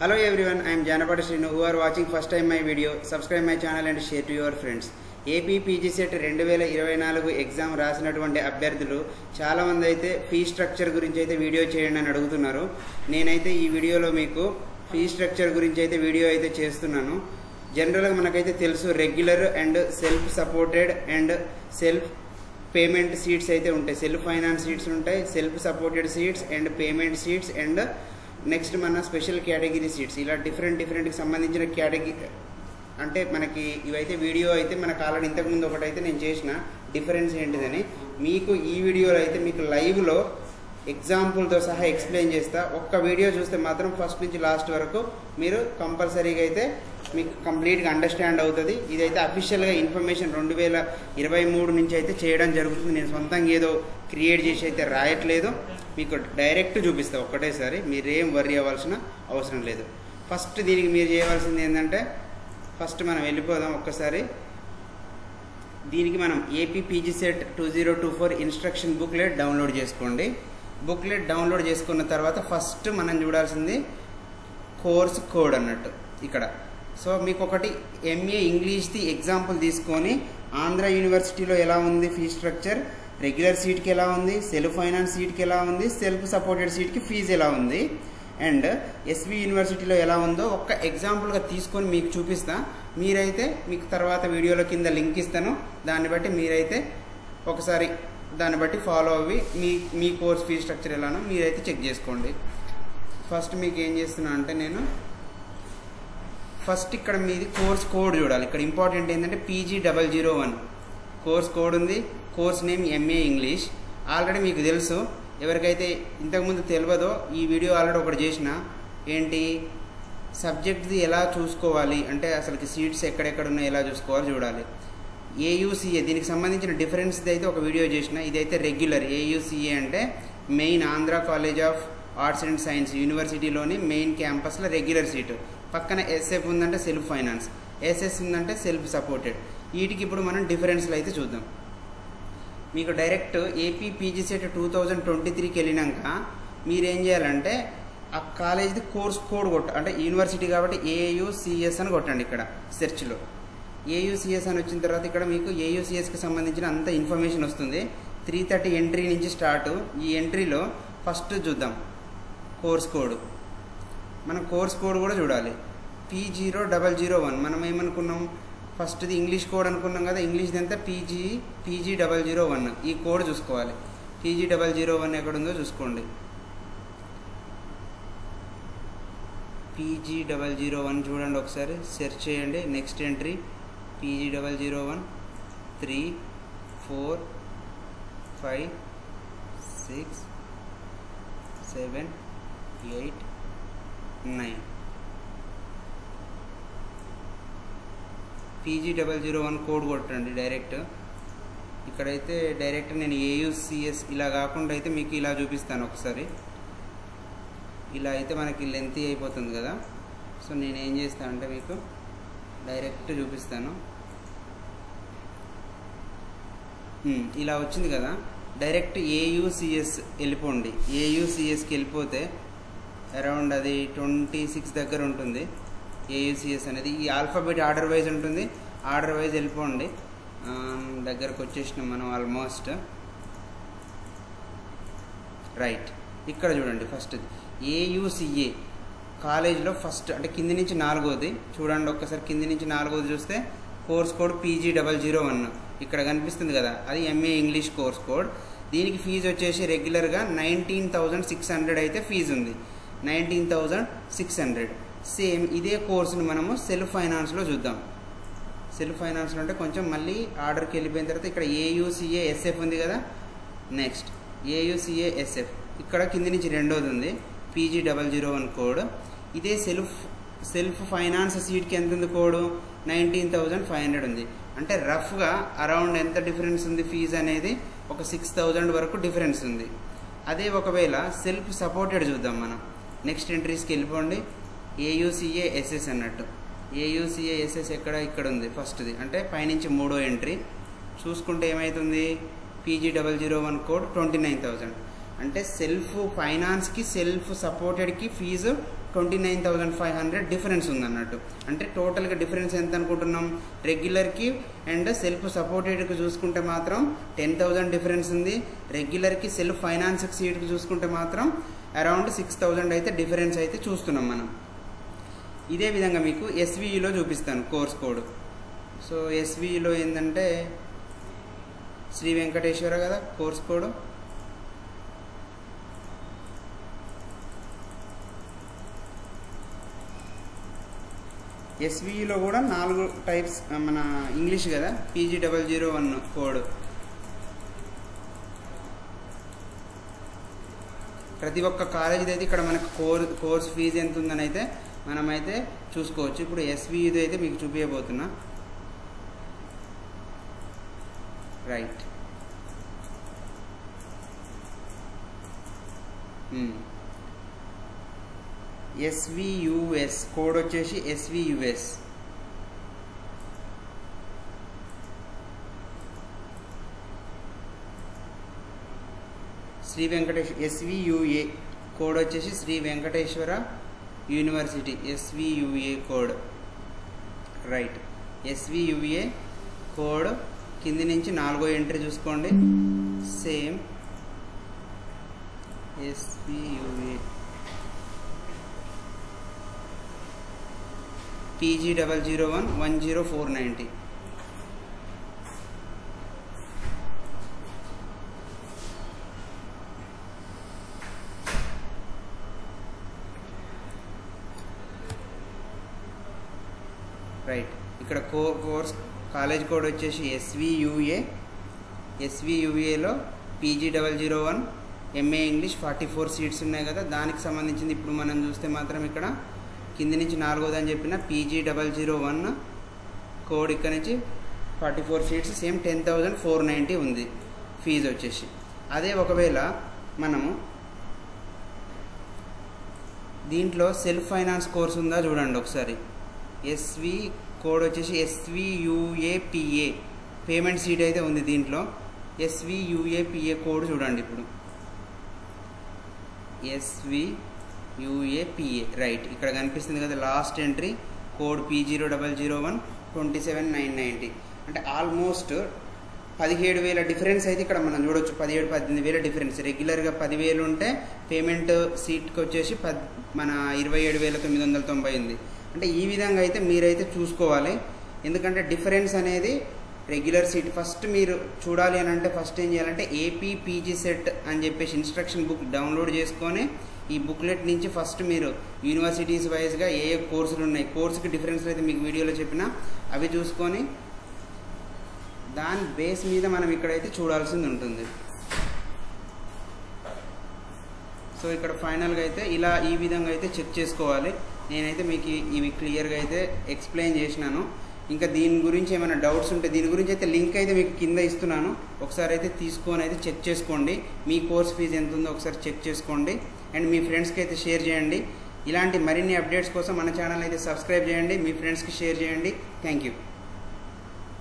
Hello everyone, I am Janapati Srinu. Who are watching first time my video, subscribe my channel and share to your friends. AP PG Set 2024 exam రాసినటువంటి అభ్యర్థులు చాలా మంది అయితే fee structure గురించి అయితే video చేయండి అని అడుగుతున్నారు. నేనైతే ఈ వీడియోలో మీకు ఫీ స్ట్రక్చర్ గురించి అయితే వీడియో అయితే చేస్తున్నాను. జనరల్గా మనకైతే తెలుసు regular and self supported and self payment seats అయితే ఉంటాయి. సెల్ఫ్ ఫైనాన్స్ సీట్స్ ఉంటాయి, self supported seats and payment seats and next మన స్పెషల్ కేటగిరీ సీట్స్. ఇలా డిఫరెంట్కి సంబంధించిన కేటగిరీ అంటే మనకి ఇవైతే వీడియో అయితే మనకు ఆల్రెడీ ఇంతకుముందు ఒకటైతే నేను చేసిన డిఫరెన్స్ ఏంటిదని మీకు ఈ వీడియోలో అయితే మీకు లైవ్లో ఎగ్జాంపుల్తో సహా ఎక్స్ప్లెయిన్ చేస్తా. ఒక్క వీడియో చూస్తే మాత్రం ఫస్ట్ నుంచి లాస్ట్ వరకు మీరు కంపల్సరీగా అయితే మీకు కంప్లీట్గా అండర్స్టాండ్ అవుతుంది. ఇదైతే అఫీషియల్గా ఇన్ఫర్మేషన్ 2023 నుంచి అయితే చేయడం జరుగుతుంది. నేను సొంతంగా ఏదో క్రియేట్ చేసి అయితే రాయట్లేదు, మీకు డైరెక్ట్ చూపిస్తా ఒక్కటేసారి. మీరేం వర్రీ అవ్వాల్సిన అవసరం లేదు. ఫస్ట్ దీనికి మీరు చేయవలసింది ఏంటంటే ఫస్ట్ మనం వెళ్ళిపోదాం ఒక్కసారి. దీనికి మనం AP PG set 2024 instruction booklet download చేసుకోండి. బుక్లెట్ డౌన్లోడ్ చేసుకున్న తర్వాత ఫస్ట్ మనం చూడాల్సింది కోర్స్ కోడ్ అన్నట్టు ఇక్కడ. సో మీకు ఒకటి ఎంఏ ఇంగ్లీష్ది ఎగ్జాంపుల్ తీసుకొని ఆంధ్ర యూనివర్సిటీలో ఎలా ఉంది ఫీ స్ట్రక్చర్, రెగ్యులర్ సీట్కి ఎలా ఉంది, సెల్ఫ్ ఫైనాన్స్ సీట్కి ఎలా ఉంది, సెల్ఫ్ సపోర్టెడ్ సీట్కి ఫీజు ఎలా ఉంది అండ్ ఎస్వి యూనివర్సిటీలో ఎలా ఉందో ఒక్క ఎగ్జాంపుల్గా తీసుకొని మీకు చూపిస్తా. మీరైతే మీకు తర్వాత వీడియోలో కింద లింక్ ఇస్తాను, దాన్ని బట్టి మీరైతే ఒకసారి దాన్ని బట్టి ఫాలో అవ్వి మీ కోర్స్ ఫీ స్ట్రక్చర్ ఎలానో మీరైతే చెక్ చేసుకోండి. ఫస్ట్ మీకు ఏం చేస్తున్నా అంటే నేను ఫస్ట్ ఇక్కడ మీది కోర్స్ కోడ్ చూడాలి. ఇక్కడ ఇంపార్టెంట్ ఏంటంటే PG001 కోర్స్ కోడ్ ఉంది. Course name MA English. Already మీకు తెలుసు, ఎవరికైతే ఇంతకుముందు తెలియదో ఈ వీడియో ఆల్రెడీ ఒకటి చేసిన. ఏంటి సబ్జెక్ట్ది ఎలా చూసుకోవాలి అంటే అసలుకి సీట్స్ ఎక్కడెక్కడ ఉన్నాయి ఎలా చూసుకోవాలి చూడాలి. AUCA దీనికి సంబంధించిన డిఫరెన్స్ది అయితే ఒక వీడియో చేసిన. ఇదైతే రెగ్యులర్. AUCA అంటే main Andhra college of arts and science యూనివర్సిటీలోని మెయిన్ క్యాంపస్లో రెగ్యులర్ సీటు. పక్కన SF ఉందంటే సెల్ఫ్ ఫైనాన్స్, SS ఉందంటే సెల్ఫ్ సపోర్టెడ్. వీటికి ఇప్పుడు మనం డిఫరెన్స్లు అయితే చూద్దాం. మీకు డైరెక్ట్ ఏపీ పీజీ సెట్ 2023కి వెళ్ళినాక మీరేం చేయాలంటే ఆ కాలేజ్ది కోర్స్ కోడ్ అంటే యూనివర్సిటీ కాబట్టి AUCS అని కొట్టండి. ఇక్కడ సెర్చ్లో AUCS అని వచ్చిన తర్వాత ఇక్కడ మీకు AUCSకి సంబంధించిన అంత ఇన్ఫర్మేషన్ వస్తుంది. 330 ఎంట్రీ నుంచి స్టార్ట్. ఈ ఎంట్రీలో ఫస్ట్ చూద్దాం కోర్స్ కోడ్. మనం కోర్స్ కోడ్ కూడా చూడాలి. P001 మనం ఏమనుకున్నాం ఫస్ట్ది ఇంగ్లీష్ కోడ్ అనుకున్నాం కదా. ఇంగ్లీష్ది ఎంత PG001. ఈ కోడ్ చూసుకోవాలి. PG001 ఎక్కడుందో చూసుకోండి. PG001 చూడండి ఒకసారి, సెర్చ్ చేయండి. Next entry PG001 3 4 5 6 7 8 9 PG001 code కొట్టండి డైరెక్ట్. ఇక్కడైతే డైరెక్ట్ నేను AUCS ఇలా కాకుండా అయితే మీకు ఇలా చూపిస్తాను ఒకసారి. ఇలా అయితే మనకి లెంతీ అయిపోతుంది కదా. సో నేను ఏం చేస్తాను అంటే మీకు డైరెక్ట్ చూపిస్తాను. ఇలా వచ్చింది కదా. డైరెక్ట్ AUCS వెళ్ళిపోండి. AUCSకి వెళ్ళిపోతే అరౌండ్ అది 26 దగ్గర ఉంటుంది AUCS అనేది. ఈ ఆల్ఫాబెట్ ఆర్డర్ వైజ్ ఉంటుంది. ఆర్డర్ వైజ్ వెళ్ళిపోండి. దగ్గరకు వచ్చేసినాం మనం ఆల్మోస్ట్. రైట్, ఇక్కడ చూడండి ఫస్ట్ AUCA కాలేజ్లో ఫస్ట్ అంటే కింది నుంచి 4వది చూడండి ఒక్కసారి. కింది నుంచి 4వది చూస్తే కోర్స్ కోడ్ PG001 ఇక్కడ కనిపిస్తుంది కదా, అది ఎంఏ ఇంగ్లీష్ కోర్స్ కోడ్. దీనికి ఫీజు వచ్చేసి రెగ్యులర్గా 19,600 అయితే ఫీజు ఉంది. 19,600. సేమ్ ఇదే కోర్సుని మనము సెల్ఫ్ ఫైనాన్స్లో చూద్దాం. సెల్ఫ్ ఫైనాన్స్లో అంటే కొంచెం మళ్ళీ ఆర్డర్కి వెళ్ళిపోయిన తర్వాత ఇక్కడ AUCA SF ఉంది కదా. నెక్స్ట్ AUCA SF ఇక్కడ కింది నుంచి 2వది ఉంది PG001 కోడ్. ఇదే సెల్ఫ్ ఫైనాన్స్ సీట్కి ఎంత ఉంది కోడ్ 19,500 ఉంది. అంటే రఫ్గా అరౌండ్ ఎంత డిఫరెన్స్ ఉంది ఫీజు అనేది ఒక 6,000 వరకు డిఫరెన్స్ ఉంది. అదే ఒకవేళ సెల్ఫ్ సపోర్టెడ్ చూద్దాం మనం. నెక్స్ట్ ఎంట్రీస్కి వెళ్ళిపోండి. AUCA SS అన్నట్టు. AUCA SS ఇక్కడ ఉంది ఫస్ట్ది, అంటే పైనుంచి 3వ ఎంట్రీ చూసుకుంటే ఏమవుతుంది PG001 కోడ్ 29,000. అంటే సెల్ఫ్ ఫైనాన్స్కి సెల్ఫ్ సపోర్టెడ్కి ఫీజు 29,500 డిఫరెన్స్ ఉందన్నట్టు. అంటే టోటల్గా డిఫరెన్స్ ఎంత అనుకుంటున్నాం? రెగ్యులర్కి అండ్ సెల్ఫ్ సపోర్టెడ్కి చూసుకుంటే మాత్రం 10,000 డిఫరెన్స్ ఉంది. రెగ్యులర్కి సెల్ఫ్ ఫైనాన్స్ సీట్కి చూసుకుంటే మాత్రం అరౌండ్ 6,000 అయితే డిఫరెన్స్ అయితే చూస్తున్నాం మనం. ఇదే విధంగా మీకు ఎస్విఈలో చూపిస్తాను కోర్స్ కోడ్. సో ఎస్విఈలో ఏంటంటే శ్రీ వెంకటేశ్వర కదా కోర్స్ కోడ్. ఎస్విఈలో కూడా 4 టైప్స్ మన ఇంగ్లీష్ కదా, PG001 కోడ్. ప్రతి ఒక్క కాలేజీది అయితే ఇక్కడ మనకు కోర్స్ ఫీజు ఎంత ఉందని అయితే మనమైతే చూసుకోవచ్చు. ఇప్పుడు ఎస్విఈది అయితే మీకు చూపించబోతున్నా. రైట్, SVUS కోడ్ వచ్చేసి SVUS. Sri Venkateswara SVUA code వచ్చేసి Sri Venkateswara university SVUA code. Right, SVUA code కింది నుంచి 4వ ఎంట్రీ చూసుకోండి. Same SVUA PG001 10490. రైట్, ఇక్కడ కోర్స్ కాలేజ్ కోడ్ వచ్చేసి SVUA. SVUAలో PG001 MA ఇంగ్లీష్ 44 సీట్స్ ఉన్నాయి కదా, దానికి సంబంధించింది ఇప్పుడు మనం చూస్తే మాత్రం ఇక్కడ కింది నుంచి 4వది అని చెప్పిన PG001 కోడ్. ఇక్కడ నుంచి 44 సీట్స్, సేమ్ 10,490 ఉంది ఫీజు వచ్చేసి. అదే ఒకవేళ మనము దీంట్లో సెల్ఫ్ ఫైనాన్స్ కోర్స్ ఉందా చూడండి ఒకసారి. ఎస్వి కోడ్ వచ్చేసి SVUAPA పేమెంట్ సీట్ అయితే ఉంది దీంట్లో. SVUAPA కోడ్ చూడండి ఇప్పుడు, SVUAPA. రైట్, ఇక్కడ కనిపిస్తుంది కదా లాస్ట్ ఎంట్రీ కోడ్ PG001 27,990. అంటే ఆల్మోస్ట్ 17,000 డిఫరెన్స్ అయితే ఇక్కడ మనం చూడొచ్చు. 17,000-18,000 డిఫరెన్స్. రెగ్యులర్గా 10,000 ఉంటే పేమెంట్ సీట్కి వచ్చేసి మన 27,990 ఉంది. అంటే ఈ విధంగా అయితే మీరైతే చూసుకోవాలి. ఎందుకంటే డిఫరెన్స్ అనేది రెగ్యులర్ సీట్ ఫస్ట్ మీరు చూడాలి అని అంటే ఫస్ట్ ఏం చేయాలంటే APPG సెట్ అని చెప్పేసి ఇన్స్ట్రక్షన్ బుక్ డౌన్లోడ్ చేసుకొని ఈ బుక్లెట్ నుంచి ఫస్ట్ మీరు యూనివర్సిటీస్ వైజ్గా ఏ కోర్సులు ఉన్నాయి, కోర్సుకి డిఫరెన్స్ అయితే మీకు వీడియోలో చెప్పిన అవి చూసుకొని దాని బేస్ మీద మనం ఇక్కడైతే చూడాల్సింది ఉంటుంది. సో ఇక్కడ ఫైనల్గా అయితే ఇలా ఈ విధంగా అయితే చెక్ చేసుకోవాలి. నేనైతే మీకు ఇవి క్లియర్గా అయితే ఎక్స్ప్లెయిన్ చేసినాను. ఇంకా దీని గురించి ఏమైనా డౌట్స్ ఉంటే దీని గురించి అయితే లింక్ అయితే మీకు కింద ఇస్తున్నాను. ఒకసారి అయితే తీసుకొని అయితే చెక్ చేసుకోండి. మీ కోర్స్ ఫీజు ఎంత ఉందో ఒకసారి చెక్ చేసుకోండి. అండ్ మీ ఫ్రెండ్స్కి అయితే షేర్ చేయండి. ఇలాంటి మరిన్ని అప్డేట్స్ కోసం మన ఛానల్ అయితే సబ్స్క్రైబ్ చేయండి, మీ ఫ్రెండ్స్కి షేర్ చేయండి. Thank you.